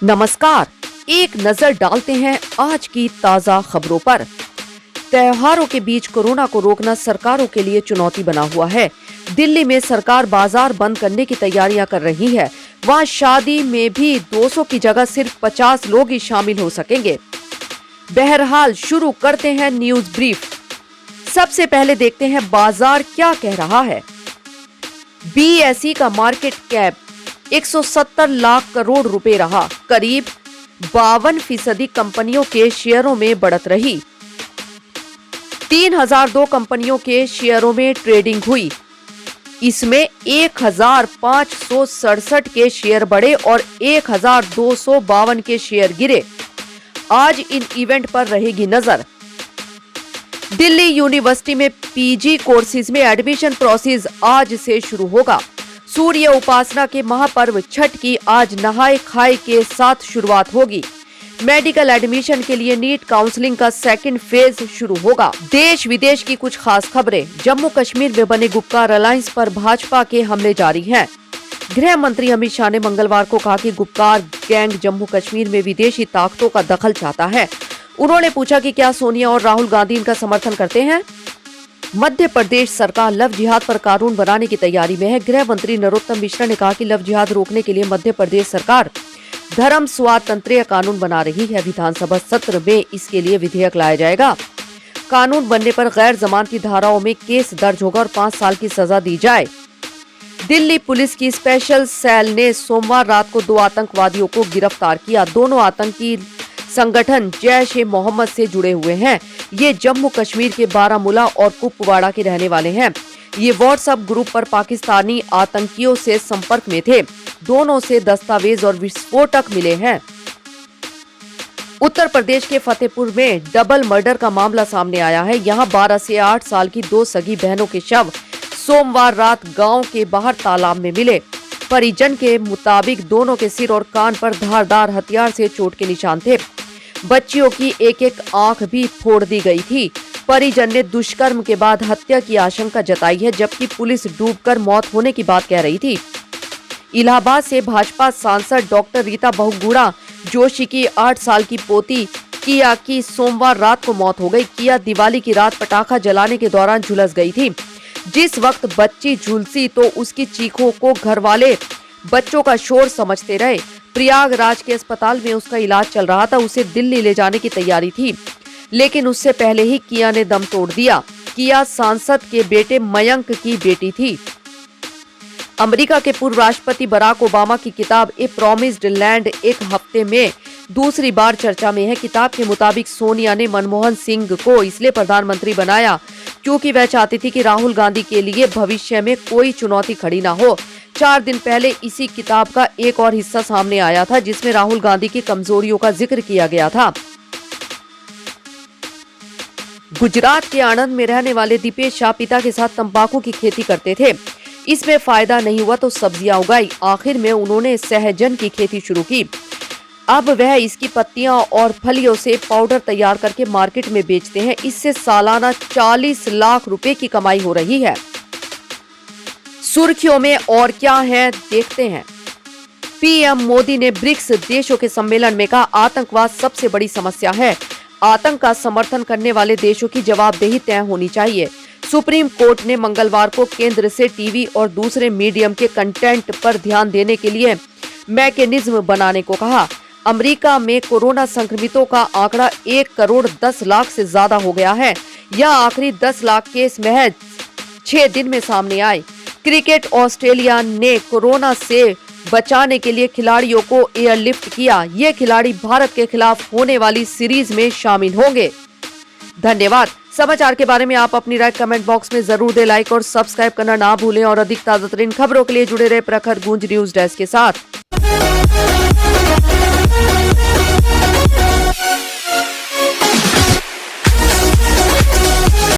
नमस्कार, एक नजर डालते हैं आज की ताजा खबरों पर। त्योहारों के बीच कोरोना को रोकना सरकारों के लिए चुनौती बना हुआ है। दिल्ली में सरकार बाजार बंद करने की तैयारियां कर रही है। वहां शादी में भी 200 की जगह सिर्फ 50 लोग ही शामिल हो सकेंगे। बहरहाल शुरू करते हैं न्यूज ब्रीफ। सबसे पहले देखते हैं बाजार क्या कह रहा है। बीएसई का मार्केट कैप 170 लाख करोड़ रुपए रहा। करीब 52% कंपनियों के शेयरों में बढ़त रही। 3002 कंपनियों के शेयरों में ट्रेडिंग हुई। इसमें 1567 के शेयर बढ़े और 1252 के शेयर गिरे। आज इन इवेंट पर रहेगी नजर। दिल्ली यूनिवर्सिटी में पीजी कोर्सेज में एडमिशन प्रोसेस आज से शुरू होगा। सूर्य उपासना के महापर्व छठ की आज नहाय खाए के साथ शुरुआत होगी। मेडिकल एडमिशन के लिए नीट काउंसलिंग का सेकंड फेज शुरू होगा। देश विदेश की कुछ खास खबरें। जम्मू कश्मीर में बने गुपकार अलायंस पर भाजपा के हमले जारी हैं। गृह मंत्री अमित शाह ने मंगलवार को कहा कि गुपकार गैंग जम्मू कश्मीर में विदेशी ताकतों का दखल चाहता है। उन्होंने पूछा कि क्या सोनिया और राहुल गांधी इनका समर्थन करते हैं। मध्य प्रदेश सरकार लव जिहाद पर कानून बनाने की तैयारी में है। गृह मंत्री नरोत्तम मिश्रा ने कहा कि लव जिहाद रोकने के लिए मध्य प्रदेश सरकार धर्म स्वातंत्र्य कानून बना रही है। विधानसभा सत्र में इसके लिए विधेयक लाया जाएगा। कानून बनने पर गैर जमानती धाराओं में केस दर्ज होगा और 5 साल की सजा दी जाए। दिल्ली पुलिस की स्पेशल सेल ने सोमवार रात को 2 आतंकवादियों को गिरफ्तार किया। दोनों आतंकी संगठन जैश-ए-मोहम्मद से जुड़े हुए हैं। ये जम्मू कश्मीर के बारामूला और कुपवाड़ा के रहने वाले हैं। ये व्हाट्सएप ग्रुप पर पाकिस्तानी आतंकियों से संपर्क में थे। दोनों से दस्तावेज और विस्फोटक मिले हैं। उत्तर प्रदेश के फतेहपुर में डबल मर्डर का मामला सामने आया है। यहाँ 12 से 8 साल की 2 सगी बहनों के शव सोमवार रात गांव के बाहर तालाब में मिले। परिजन के मुताबिक दोनों के सिर और कान पर धारदार हथियार से चोट के निशान थे। बच्चियों की एक-एक आंख भी फोड़ दी गई थी। परिजन ने दुष्कर्म के बाद हत्या की आशंका जताई है, जबकि पुलिस डूबकर मौत होने की बात कह रही थी। इलाहाबाद से भाजपा सांसद डॉक्टर रीता बहुगुणा जोशी की 8 साल की पोती किया की सोमवार रात को मौत हो गई। किया दिवाली की रात पटाखा जलाने के दौरान झुलस गई थी। जिस वक्त बच्ची झुलसी तो उसकी चीखों को घर वाले बच्चों का शोर समझते रहे। प्रयागराज के अस्पताल में उसका इलाज चल रहा था। उसे दिल्ली ले जाने की तैयारी थी, लेकिन उससे पहले ही किया ने दम तोड़ दिया। किया सांसद के बेटे मयंक की बेटी थी। अमेरिका के पूर्व राष्ट्रपति बराक ओबामा की किताब ए प्रॉमिस्ड लैंड एक हफ्ते में दूसरी बार चर्चा में है। किताब के मुताबिक सोनिया ने मनमोहन सिंह को इसलिए प्रधानमंत्री बनाया क्योंकि वह चाहती थी कि राहुल गांधी के लिए भविष्य में कोई चुनौती खड़ी ना हो। 4 दिन पहले इसी किताब का एक और हिस्सा सामने आया था, जिसमें राहुल गांधी की कमजोरियों का जिक्र किया गया था। गुजरात के आणंद में रहने वाले दीपेश शाह पिता के साथ तंबाकू की खेती करते थे। इसमें फायदा नहीं हुआ तो सब्जियां उगाई। आखिर में उन्होंने सहजन की खेती शुरू की। अब वह इसकी पत्तियां और फलियों से पाउडर तैयार करके मार्केट में बेचते हैं। इससे सालाना 40 लाख रुपए की कमाई हो रही है। सुर्खियों में और क्या है देखते हैं। पीएम मोदी ने ब्रिक्स देशों के सम्मेलन में कहा, आतंकवाद सबसे बड़ी समस्या है। आतंक का समर्थन करने वाले देशों की जवाबदेही तय होनी चाहिए। सुप्रीम कोर्ट ने मंगलवार को केंद्र से टीवी और दूसरे मीडियम के कंटेंट पर ध्यान देने के लिए मैकेनिज्म बनाने को कहा। अमेरिका में कोरोना संक्रमितों का आंकड़ा 1 करोड़ 10 लाख से ज्यादा हो गया है। यह आखिरी 10 लाख केस महज 6 दिन में सामने आए। क्रिकेट ऑस्ट्रेलिया ने कोरोना से बचाने के लिए खिलाड़ियों को एयरलिफ्ट किया। ये खिलाड़ी भारत के खिलाफ होने वाली सीरीज में शामिल होंगे। धन्यवाद। समाचार के बारे में आप अपनी राय कमेंट बॉक्स में जरूर दें। लाइक और सब्सक्राइब करना ना भूलें और अधिक ताजा तरीन खबरों के लिए जुड़े रहे प्रखर गूंज न्यूज डेस्क के साथ।